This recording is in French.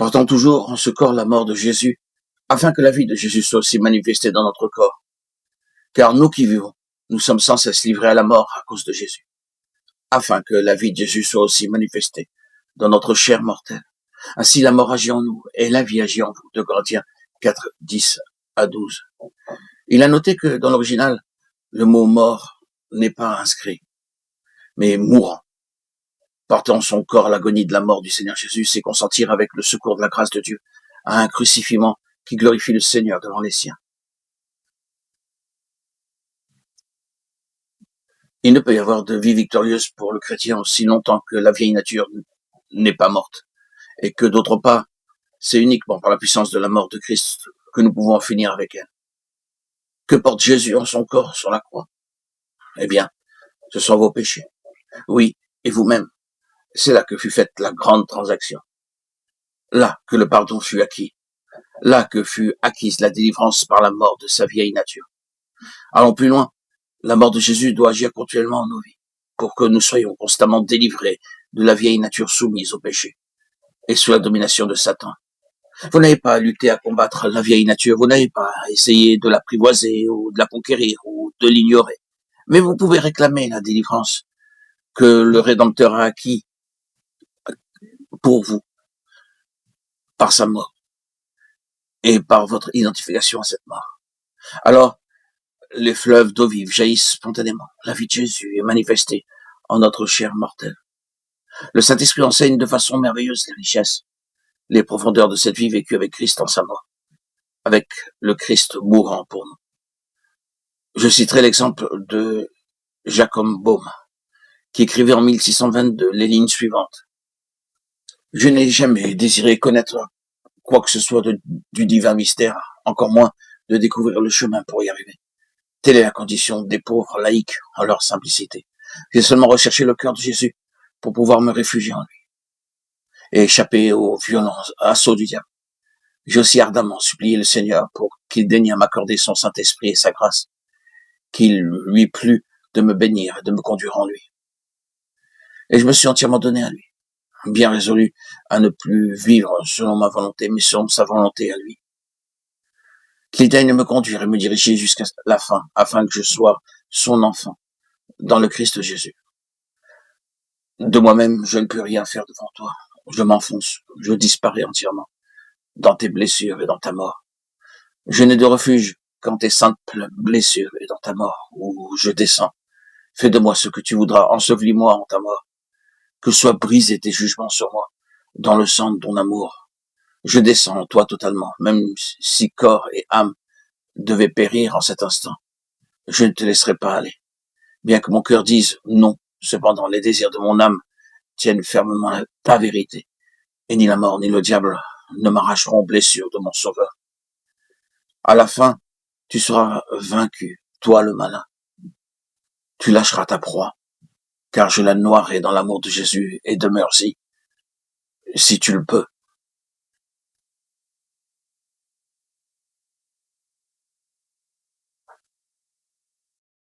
Portons toujours en ce corps la mort de Jésus, afin que la vie de Jésus soit aussi manifestée dans notre corps. Car nous qui vivons, nous sommes sans cesse livrés à la mort à cause de Jésus, afin que la vie de Jésus soit aussi manifestée dans notre chair mortelle. Ainsi la mort agit en nous et la vie agit en vous. 2 Corinthiens 4, 10 à 12. Il a noté que dans l'original, le mot mort n'est pas inscrit, mais mourant. Portant son corps à l'agonie de la mort du Seigneur Jésus, c'est consentir avec le secours de la grâce de Dieu à un crucifiement qui glorifie le Seigneur devant les siens. Il ne peut y avoir de vie victorieuse pour le chrétien aussi longtemps que la vieille nature n'est pas morte, et que d'autre part, c'est uniquement par la puissance de la mort de Christ que nous pouvons en finir avec elle. Que porte Jésus en son corps sur la croix? Eh bien, ce sont vos péchés. Oui, et vous-même. C'est là que fut faite la grande transaction. Là que le pardon fut acquis. Là que fut acquise la délivrance par la mort de sa vieille nature. Allons plus loin. La mort de Jésus doit agir continuellement en nos vies pour que nous soyons constamment délivrés de la vieille nature soumise au péché et sous la domination de Satan. Vous n'avez pas à lutter à combattre la vieille nature, vous n'avez pas à essayer de l'apprivoiser ou de la conquérir ou de l'ignorer. Mais vous pouvez réclamer la délivrance que le Rédempteur a acquis pour vous par sa mort et par votre identification à cette mort. Alors, les fleuves d'eau vive jaillissent spontanément. La vie de Jésus est manifestée en notre chair mortelle. Le Saint-Esprit enseigne de façon merveilleuse les richesses, les profondeurs de cette vie vécue avec Christ en sa mort, avec le Christ mourant pour nous. Je citerai l'exemple de Jacob Boehme, qui écrivait en 1622 les lignes suivantes. Je n'ai jamais désiré connaître quoi que ce soit du divin mystère, encore moins de découvrir le chemin pour y arriver. Telle est la condition des pauvres laïcs en leur simplicité. J'ai seulement recherché le cœur de Jésus pour pouvoir me réfugier en lui et échapper aux violents assauts du diable. J'ai aussi ardemment supplié le Seigneur pour qu'il daigne m'accorder son Saint-Esprit et sa grâce, qu'il lui plût de me bénir et de me conduire en lui. Et je me suis entièrement donné à lui, bien résolu à ne plus vivre selon ma volonté, mais selon sa volonté à lui. Qu'il daigne me conduire et me diriger jusqu'à la fin, afin que je sois son enfant, dans le Christ Jésus. De moi-même, je ne peux rien faire devant toi. Je m'enfonce, je disparais entièrement, dans tes blessures et dans ta mort. Je n'ai de refuge qu'en tes simples blessures et dans ta mort, où je descends. Fais de moi ce que tu voudras, ensevelis-moi en ta mort. Que soient brisés tes jugements sur moi, dans le sang de ton amour. Je descends en toi totalement, même si corps et âme devaient périr en cet instant. Je ne te laisserai pas aller. Bien que mon cœur dise non, cependant les désirs de mon âme tiennent fermement ta vérité, et ni la mort ni le diable ne m'arracheront aux blessures de mon sauveur. À la fin, tu seras vaincu, toi le malin. Tu lâcheras ta proie, car je la noierai dans l'amour de Jésus et demeure-y, si tu le peux.